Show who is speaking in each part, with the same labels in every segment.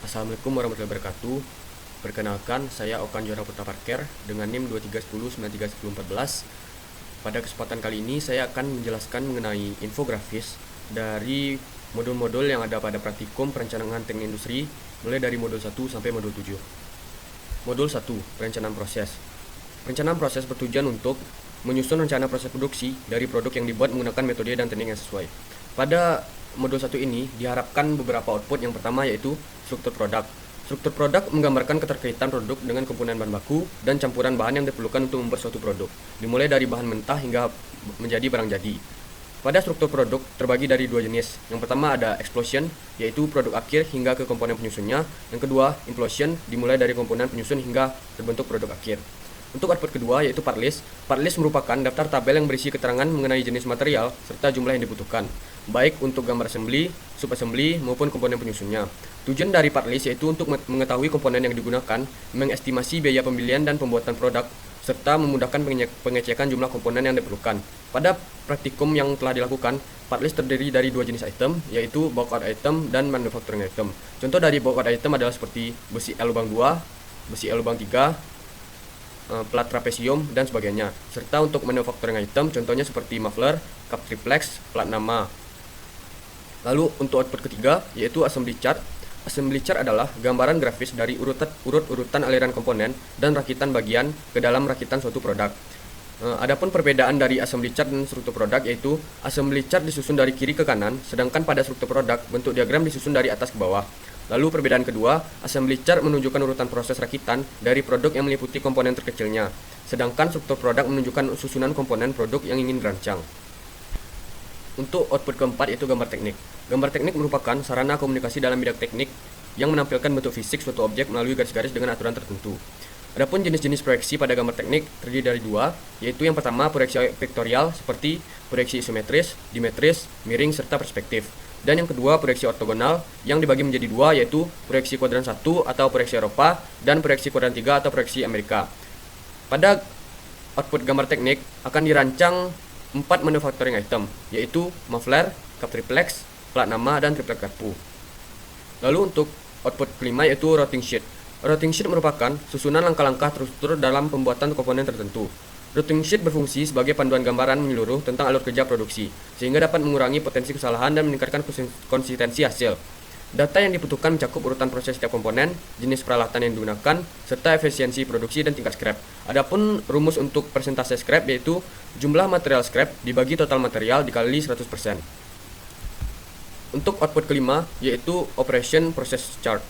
Speaker 1: Assalamualaikum warahmatullahi wabarakatuh. Perkenalkan, saya Okan Jora Putra Parker dengan NIM 2310931014. Pada kesempatan kali ini saya akan menjelaskan mengenai infografis dari modul-modul yang ada pada praktikum perencanaan teknik industri mulai dari modul 1 sampai modul 7. Modul 1, perencanaan proses. Perencanaan proses bertujuan untuk menyusun rencana proses produksi dari produk yang dibuat menggunakan metode dan teknik yang sesuai. Pada modul 1 ini diharapkan beberapa output. Yang pertama yaitu struktur produk. Struktur produk menggambarkan keterkaitan produk dengan komponen bahan baku dan campuran bahan yang diperlukan untuk membuat suatu produk, dimulai dari bahan mentah hingga menjadi barang jadi. Pada struktur produk terbagi dari dua jenis. Yang pertama ada explosion, yaitu produk akhir hingga ke komponen penyusunnya. Yang kedua, implosion, dimulai dari komponen penyusun hingga terbentuk produk akhir. Untuk output kedua yaitu part list. Part list merupakan daftar tabel yang berisi keterangan mengenai jenis material serta jumlah yang dibutuhkan, baik untuk gambar assembly, subassembly maupun komponen penyusunnya. Tujuan dari part list yaitu untuk mengetahui komponen yang digunakan, mengestimasi biaya pembelian dan pembuatan produk, serta memudahkan pengecekan jumlah komponen yang diperlukan. Pada praktikum yang telah dilakukan, part list terdiri dari dua jenis item, yaitu bulk out item dan manufacturing item. Contoh dari bulk out item adalah seperti besi L lubang 2, besi L lubang 3, plat trapesium, dan sebagainya. Serta untuk manufacturing item, contohnya seperti muffler, cup triplex, plat nama. Lalu untuk output ketiga, yaitu assembly chart. Assembly chart adalah gambaran grafis dari urut-urutan aliran komponen dan rakitan bagian ke dalam rakitan suatu produk. Adapun perbedaan dari assembly chart dan struktur produk yaitu assembly chart disusun dari kiri ke kanan, sedangkan pada struktur produk bentuk diagram disusun dari atas ke bawah. Lalu perbedaan kedua, assembly chart menunjukkan urutan proses rakitan dari produk yang meliputi komponen terkecilnya, sedangkan struktur produk menunjukkan susunan komponen produk yang ingin dirancang. Untuk output keempat yaitu gambar teknik. Gambar teknik merupakan sarana komunikasi dalam bidang teknik yang menampilkan bentuk fisik suatu objek melalui garis-garis dengan aturan tertentu. Adapun jenis-jenis proyeksi pada gambar teknik terdiri dari dua, yaitu yang pertama proyeksi vektorial seperti proyeksi isometris, dimetris, miring, serta perspektif. Dan yang kedua proyeksi ortogonal yang dibagi menjadi dua, yaitu proyeksi kuadran 1 atau proyeksi Eropa dan proyeksi kuadran 3 atau proyeksi Amerika. Pada output gambar teknik akan dirancang 4 manufacturing item, yaitu muffler, cup triplex, plat nama, dan triplet garpu. Lalu untuk output kelima yaitu routing sheet. Routing sheet merupakan susunan langkah-langkah terstruktur dalam pembuatan komponen tertentu. Routing sheet berfungsi sebagai panduan gambaran menyeluruh tentang alur kerja produksi, sehingga dapat mengurangi potensi kesalahan dan meningkatkan konsistensi hasil. Data yang dibutuhkan mencakup urutan proses setiap komponen, jenis peralatan yang digunakan, serta efisiensi produksi dan tingkat scrap. Adapun rumus untuk persentase scrap yaitu jumlah material scrap dibagi total material dikali 100%. Untuk output kelima yaitu Operation Process Chart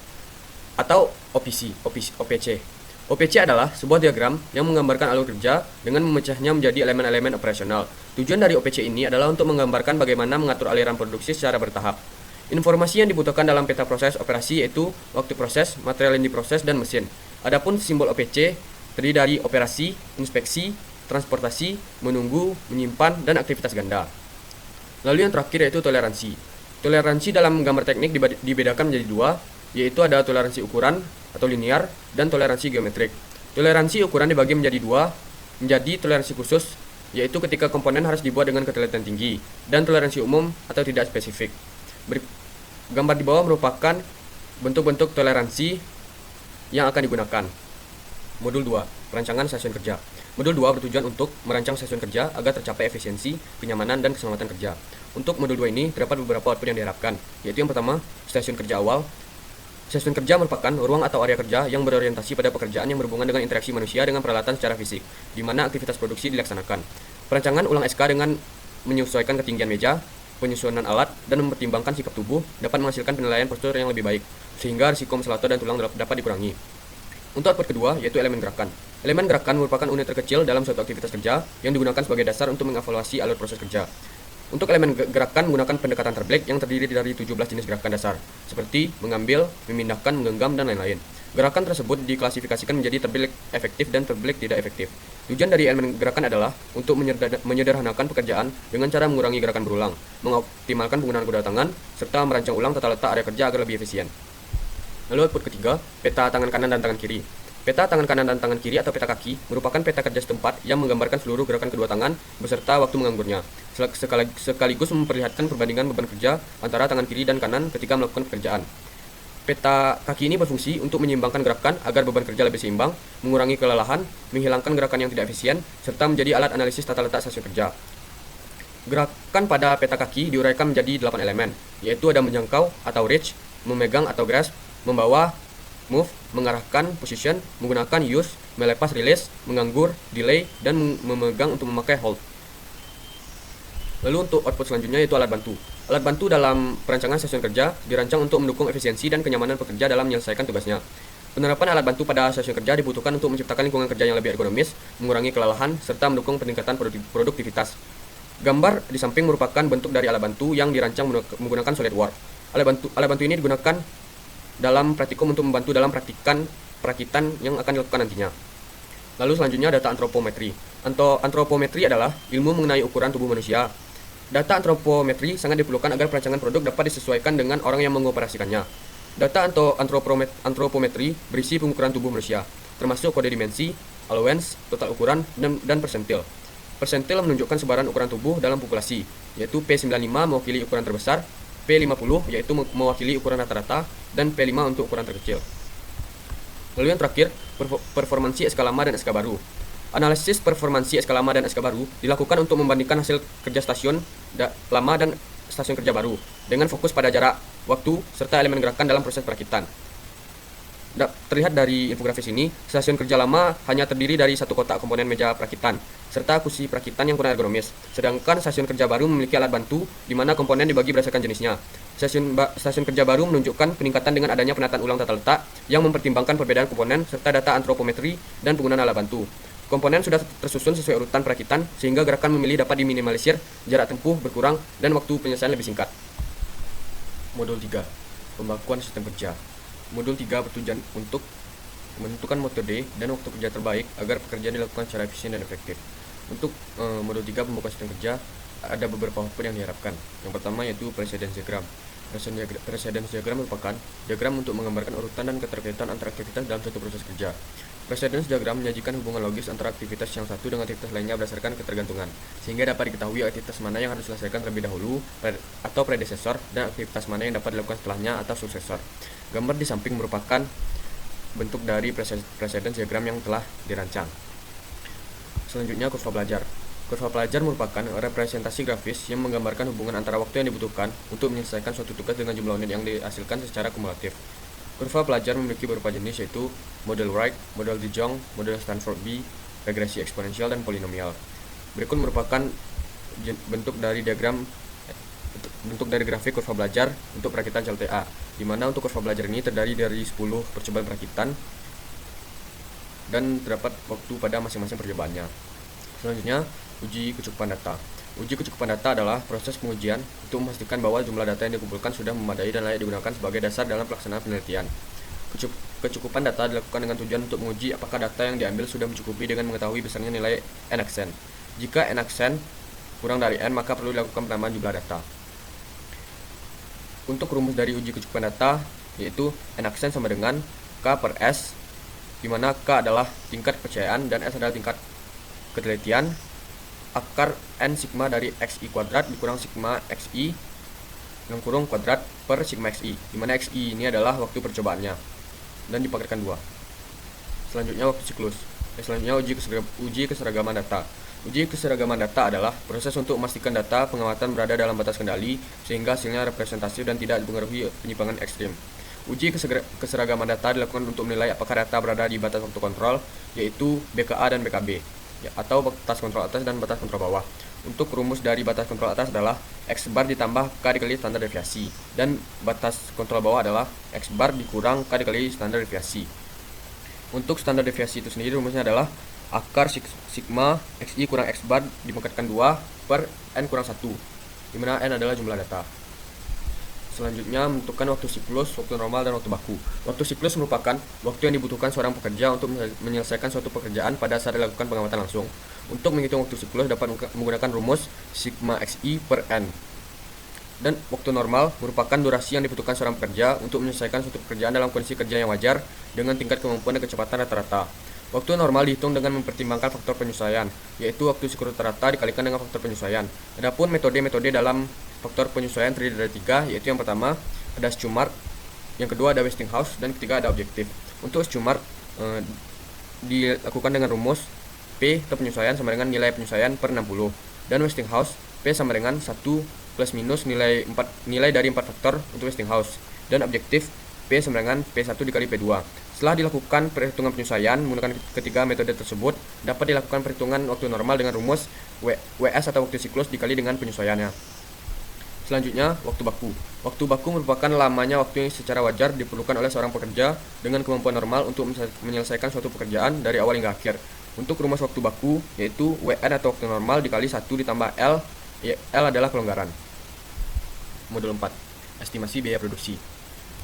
Speaker 1: atau OPC. OPC adalah sebuah diagram yang menggambarkan alur kerja dengan memecahnya menjadi elemen-elemen operasional. Tujuan dari OPC ini adalah untuk menggambarkan bagaimana mengatur aliran produksi secara bertahap. Informasi yang dibutuhkan dalam peta proses operasi yaitu waktu proses, material yang diproses, dan mesin. Adapun simbol OPC terdiri dari operasi, inspeksi, transportasi, menunggu, menyimpan, dan aktivitas ganda. Lalu yang terakhir yaitu toleransi. Toleransi dalam gambar teknik dibedakan menjadi dua, yaitu ada toleransi ukuran atau linear dan toleransi geometrik. Toleransi ukuran dibagi menjadi dua, menjadi toleransi khusus, yaitu ketika komponen harus dibuat dengan ketelitian tinggi, dan toleransi umum atau tidak spesifik. Gambar di bawah merupakan bentuk-bentuk toleransi yang akan digunakan. Modul 2, perancangan stasiun kerja. Modul 2 bertujuan untuk merancang stasiun kerja agar tercapai efisiensi, kenyamanan, dan keselamatan kerja. Untuk modul 2 ini terdapat beberapa output yang diharapkan, yaitu yang pertama, stasiun kerja awal. Stasiun kerja merupakan ruang atau area kerja yang berorientasi pada pekerjaan yang berhubungan dengan interaksi manusia dengan peralatan secara fisik, di mana aktivitas produksi dilaksanakan. Perancangan ulang SK dengan menyesuaikan ketinggian meja, penyusunan alat, dan mempertimbangkan sikap tubuh dapat menghasilkan penilaian postur yang lebih baik, sehingga risiko muscle dan tulang dapat dikurangi. Untuk output kedua yaitu elemen gerakan. Elemen gerakan merupakan unit terkecil dalam suatu aktivitas kerja yang digunakan sebagai dasar untuk mengevaluasi alur proses kerja. Untuk elemen gerakan menggunakan pendekatan terblek yang terdiri dari 17 jenis gerakan dasar, seperti mengambil, memindahkan, menggenggam, dan lain-lain. Gerakan tersebut diklasifikasikan menjadi terblek efektif dan terblek tidak efektif. Tujuan dari elemen gerakan adalah untuk menyederhanakan pekerjaan dengan cara mengurangi gerakan berulang, mengoptimalkan penggunaan kuda tangan, serta merancang ulang tata letak area kerja agar lebih efisien. Lalu output ketiga, peta tangan kanan dan tangan kiri. Peta tangan kanan dan tangan kiri atau peta kaki merupakan peta kerja setempat yang menggambarkan seluruh gerakan kedua tangan beserta waktu mengganggunya, sekaligus memperlihatkan perbandingan beban kerja antara tangan kiri dan kanan ketika melakukan pekerjaan. Peta kaki ini berfungsi untuk menyeimbangkan gerakan agar beban kerja lebih seimbang, mengurangi kelelahan, menghilangkan gerakan yang tidak efisien, serta menjadi alat analisis tata letak stasiun kerja. Gerakan pada peta kaki diuraikan menjadi 8 elemen, yaitu ada menjangkau atau reach, memegang atau grasp, membawa, move, mengarahkan, position, menggunakan use, melepas, release, menganggur, delay, dan memegang untuk memakai hold. Lalu untuk output selanjutnya yaitu alat bantu. Alat bantu dalam perancangan stasiun kerja dirancang untuk mendukung efisiensi dan kenyamanan pekerja dalam menyelesaikan tugasnya. Penerapan alat bantu pada stasiun kerja dibutuhkan untuk menciptakan lingkungan kerja yang lebih ergonomis, mengurangi kelelahan, serta mendukung peningkatan produktivitas. Gambar di samping merupakan bentuk dari alat bantu yang dirancang menggunakan SolidWorks. Alat bantu ini digunakan dalam praktikum untuk membantu dalam perakitan yang akan dilakukan nantinya. Lalu selanjutnya data antropometri. Antropometri adalah ilmu mengenai ukuran tubuh manusia. Data antropometri sangat diperlukan agar perancangan produk dapat disesuaikan dengan orang yang mengoperasikannya. Data antropometri berisi pengukuran tubuh manusia, termasuk kode dimensi, allowance, total ukuran, dan persentil. Persentil menunjukkan sebaran ukuran tubuh dalam populasi, yaitu P95 mewakili ukuran terbesar, P50 yaitu mewakili ukuran rata-rata, dan P5 untuk ukuran terkecil. Lalu yang terakhir, performansi SK lama dan SK baru. Analisis performansi SK lama dan SK baru dilakukan untuk membandingkan hasil kerja stasiun lama dan stasiun kerja baru dengan fokus pada jarak, waktu, serta elemen gerakan dalam proses perakitan. Terlihat dari infografis ini, stasiun kerja lama hanya terdiri dari satu kotak komponen meja perakitan, serta kursi perakitan yang kurang ergonomis. Sedangkan stasiun kerja baru memiliki alat bantu, di mana komponen dibagi berdasarkan jenisnya. Stasiun kerja baru menunjukkan peningkatan dengan adanya penataan ulang tata letak yang mempertimbangkan perbedaan komponen serta data antropometri dan penggunaan alat bantu. Komponen sudah tersusun sesuai urutan perakitan, sehingga gerakan memilih dapat diminimalisir, jarak tempuh berkurang, dan waktu penyelesaian lebih singkat. Modul 3. Pembakuan sistem kerja. Modul 3 bertujuan untuk menentukan metode dan waktu kerja terbaik agar pekerjaan dilakukan secara efisien dan efektif. Untuk modul 3 pembakuan sistem kerja, ada beberapa output yang diharapkan. Yang pertama yaitu precedence diagram. Precedence diagram merupakan diagram untuk menggambarkan urutan dan keterkaitan antara aktivitas dalam suatu proses kerja. Precedence diagram menyajikan hubungan logis antara aktivitas yang satu dengan aktivitas lainnya berdasarkan ketergantungan, sehingga dapat diketahui aktivitas mana yang harus diselesaikan terlebih dahulu atau predecessor, dan aktivitas mana yang dapat dilakukan setelahnya atau successor. Gambar di samping merupakan bentuk dari precedence diagram yang telah dirancang. Selanjutnya kurva pelajar. Kurva pelajar merupakan representasi grafis yang menggambarkan hubungan antara waktu yang dibutuhkan untuk menyelesaikan suatu tugas dengan jumlah unit yang dihasilkan secara kumulatif. Kurva pelajar memiliki beberapa jenis, yaitu model Wright, model De Jong, model Stanford B, regresi eksponensial, dan polinomial. Berikut merupakan bentuk dari grafik kurva pelajar untuk perakitan CLTA, di mana untuk kurva pelajar ini terdiri dari 10 percobaan perakitan dan terdapat waktu pada masing-masing percobaannya. Selanjutnya, uji kecukupan data. Uji kecukupan data adalah proses pengujian untuk memastikan bahwa jumlah data yang dikumpulkan sudah memadai dan layak digunakan sebagai dasar dalam pelaksanaan penelitian. Kecukupan data dilakukan dengan tujuan untuk menguji apakah data yang diambil sudah mencukupi dengan mengetahui besarnya nilai n aksen. Jika n aksen kurang dari n, maka perlu dilakukan penambahan jumlah data. Untuk rumus dari uji kecukupan data, yaitu n aksen sama dengan K per S, di mana K adalah tingkat kepercayaan dan S adalah tingkat ketelitian, akar n sigma dari xi kuadrat dikurang sigma xi yang kurung kuadrat per sigma xi, di mana xi ini adalah waktu percobaannya dan dipakaikan 2. Selanjutnya waktu siklus. Selanjutnya uji keseragaman data. Uji keseragaman data adalah proses untuk memastikan data pengamatan berada dalam batas kendali sehingga hasilnya representatif dan tidak dipengaruhi penyimpangan ekstrim. Uji keseragaman data dilakukan untuk menilai apakah data berada di batas waktu kontrol, yaitu BKA dan BKB, atau batas kontrol atas dan batas kontrol bawah. Untuk rumus dari batas kontrol atas adalah X bar ditambah K dikali standar deviasi, dan batas kontrol bawah adalah X bar dikurang K dikali standar deviasi. Untuk standar deviasi itu sendiri rumusnya adalah akar sigma XI kurang X bar dipangkatkan 2 per N kurang 1, di mana N adalah jumlah data. Selanjutnya, menentukan waktu siklus, waktu normal, dan waktu baku. Waktu siklus merupakan waktu yang dibutuhkan seorang pekerja untuk menyelesaikan suatu pekerjaan pada saat dilakukan pengamatan langsung. Untuk menghitung waktu siklus dapat menggunakan rumus sigma xi per n. Dan waktu normal merupakan durasi yang dibutuhkan seorang pekerja untuk menyelesaikan suatu pekerjaan dalam kondisi kerja yang wajar dengan tingkat kemampuan dan kecepatan rata-rata. Waktu normal dihitung dengan mempertimbangkan faktor penyesuaian, yaitu waktu siklus rata-rata dikalikan dengan faktor penyesuaian. Adapun metode-metode dalam faktor penyesuaian terdiri dari 3, yaitu yang pertama ada Schumacher, Yang kedua ada Westinghouse, dan ketiga ada objektif. Untuk Schumart dilakukan dengan rumus P atau penyesuaian sama dengan nilai penyesuaian per 60, dan Westinghouse P sama dengan 1 plus minus nilai dari 4 faktor untuk Westinghouse, dan objektif P sama dengan P1 dikali P2. Setelah dilakukan perhitungan penyesuaian menggunakan ketiga metode tersebut, dapat dilakukan perhitungan waktu normal dengan rumus WS atau waktu siklus dikali dengan penyesuaiannya. Selanjutnya, waktu baku. Waktu baku merupakan lamanya waktu yang secara wajar diperlukan oleh seorang pekerja dengan kemampuan normal untuk menyelesaikan suatu pekerjaan dari awal hingga akhir. Untuk rumus waktu baku, yaitu WN atau waktu normal dikali 1 ditambah L, L adalah kelonggaran. Modul 4. Estimasi biaya produksi.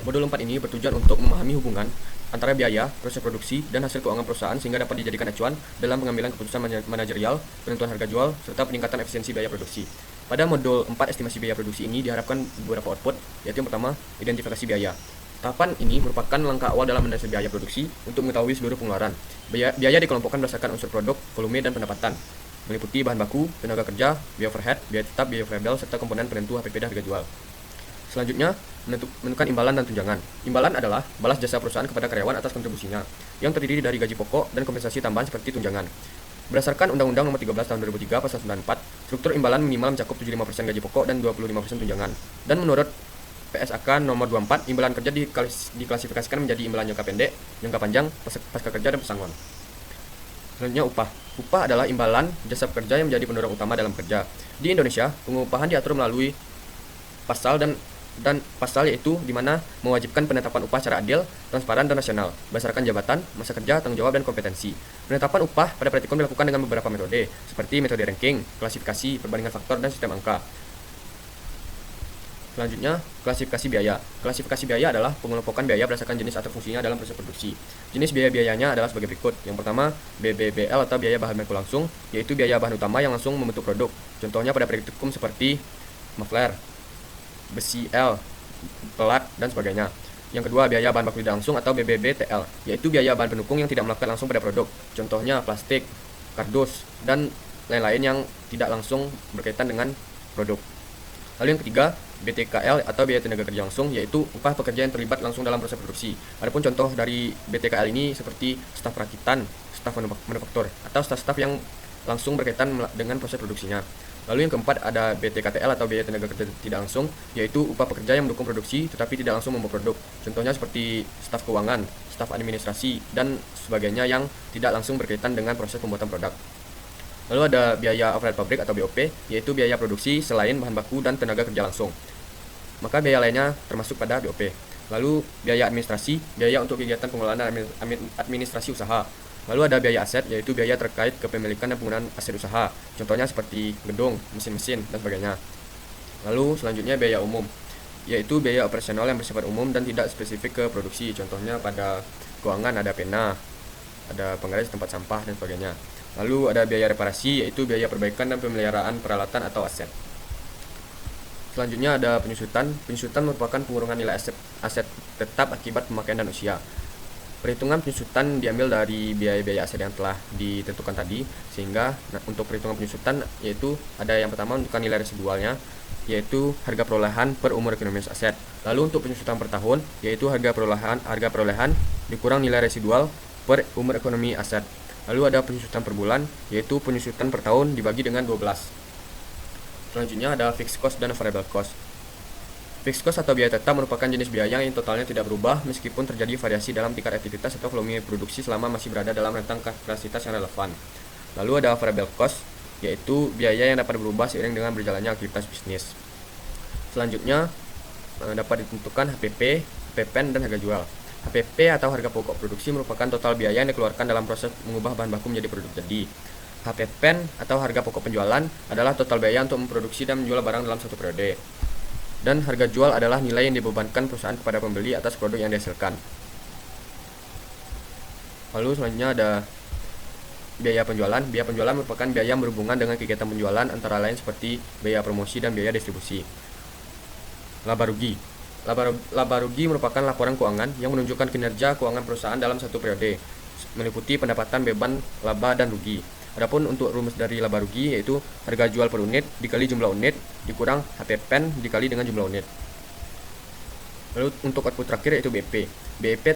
Speaker 1: Modul 4 ini bertujuan untuk memahami hubungan antara biaya, proses produksi, dan hasil keuangan perusahaan sehingga dapat dijadikan acuan dalam pengambilan keputusan manajerial, penentuan harga jual, serta peningkatan efisiensi biaya produksi. Pada modul 4 estimasi biaya produksi ini diharapkan beberapa output, yaitu yang pertama, identifikasi biaya. Tahapan ini merupakan langkah awal dalam mendasari biaya produksi untuk mengetahui seluruh pengeluaran. Biaya dikelompokkan berdasarkan unsur produk, volume, dan pendapatan, meliputi bahan baku, tenaga kerja, biaya overhead, biaya tetap, biaya variabel, serta komponen penentu HPP dan harga jual. Selanjutnya, menentukan imbalan dan tunjangan. Imbalan adalah balas jasa perusahaan kepada karyawan atas kontribusinya, yang terdiri dari gaji pokok dan kompensasi tambahan seperti tunjangan. Berdasarkan Undang-Undang Nomor 13 Tahun 2003 Pasal 94, struktur imbalan minimal mencakup 75% gaji pokok dan 25% tunjangan. Dan menurut PSAK Nomor 24, imbalan kerja diklasifikasikan menjadi imbalan jangka pendek, jangka panjang, pasca kerja, dan pesangon. Selanjutnya, upah. Upah adalah imbalan jasa pekerja yang menjadi pendorong utama dalam kerja. Di Indonesia, pengupahan diatur melalui pasal dan pasal, yaitu di mana mewajibkan penetapan upah secara adil, transparan, dan nasional berdasarkan jabatan, masa kerja, tanggung jawab, dan kompetensi. Penetapan upah pada praktikum dilakukan dengan beberapa metode, seperti metode ranking, klasifikasi, perbandingan faktor, dan sistem angka. Selanjutnya, klasifikasi biaya. Klasifikasi biaya adalah pengelompokan biaya berdasarkan jenis atau fungsinya dalam proses produksi. Jenis biaya-biayanya adalah sebagai berikut. Yang pertama, BBBL atau biaya bahan baku langsung, yaitu biaya bahan utama yang langsung membentuk produk. Contohnya pada praktikum seperti muffler, besi L, pelat, dan sebagainya. Yang kedua, biaya bahan baku tidak langsung atau BBBTL, yaitu biaya bahan pendukung yang tidak melekat langsung pada produk. Contohnya plastik, kardus, dan lain-lain yang tidak langsung berkaitan dengan produk. Lalu yang ketiga, BTKL atau biaya tenaga kerja langsung, yaitu upah pekerja yang terlibat langsung dalam proses produksi. Adapun contoh dari BTKL ini seperti staf perakitan, staf manufaktur, atau staf-staf yang langsung berkaitan dengan proses produksinya. Lalu yang keempat ada BTKTL atau biaya tenaga kerja tidak langsung, yaitu upah pekerja yang mendukung produksi tetapi tidak langsung membuat produk. Contohnya seperti staf keuangan, staf administrasi, dan sebagainya yang tidak langsung berkaitan dengan proses pembuatan produk. Lalu ada biaya overhead pabrik atau BOP, yaitu biaya produksi selain bahan baku dan tenaga kerja langsung. Maka biaya lainnya termasuk pada BOP. Lalu biaya administrasi, biaya untuk kegiatan pengelolaan administrasi usaha. Lalu ada biaya aset, yaitu biaya terkait kepemilikan dan penggunaan aset usaha. Contohnya seperti gedung, mesin-mesin, dan sebagainya. Lalu selanjutnya biaya umum, yaitu biaya operasional yang bersifat umum dan tidak spesifik ke produksi. Contohnya pada keuangan ada pena, ada penggaris tempat sampah, dan sebagainya. Lalu ada biaya reparasi, yaitu biaya perbaikan dan pemeliharaan peralatan atau aset. Selanjutnya ada penyusutan. Penyusutan merupakan pengurangan nilai aset tetap akibat pemakaian dan usia. Perhitungan penyusutan diambil dari biaya-biaya aset yang telah ditentukan tadi, sehingga untuk perhitungan penyusutan yaitu ada yang pertama menentukan nilai residualnya, yaitu harga perolehan per umur ekonomi aset. Lalu untuk penyusutan per tahun, yaitu harga perolehan dikurang nilai residual per umur ekonomi aset. Lalu ada penyusutan per bulan, yaitu penyusutan per tahun dibagi dengan 12. Selanjutnya ada fixed cost dan variable cost. Fixed cost atau biaya tetap merupakan jenis biaya yang totalnya tidak berubah meskipun terjadi variasi dalam tingkat aktivitas atau volume produksi selama masih berada dalam rentang kapasitas yang relevan. Lalu ada variable cost, yaitu biaya yang dapat berubah seiring dengan berjalannya aktivitas bisnis. Selanjutnya dapat ditentukan HPP, PPN, dan harga jual. HPP atau harga pokok produksi merupakan total biaya yang dikeluarkan dalam proses mengubah bahan baku menjadi produk jadi. HPPN atau harga pokok penjualan adalah total biaya untuk memproduksi dan menjual barang dalam satu periode. Dan harga jual adalah nilai yang dibebankan perusahaan kepada pembeli atas produk yang dihasilkan. Lalu selanjutnya ada biaya penjualan. Biaya penjualan merupakan biaya yang berhubungan dengan kegiatan penjualan antara lain seperti biaya promosi dan biaya distribusi. Laba rugi. Laba rugi merupakan laporan keuangan yang menunjukkan kinerja keuangan perusahaan dalam satu periode, meliputi pendapatan, beban, laba, dan rugi. Adapun untuk rumus dari laba rugi yaitu harga jual per unit dikali jumlah unit dikurang HPPN dikali dengan jumlah unit. Lalu untuk output terakhir yaitu BP. BP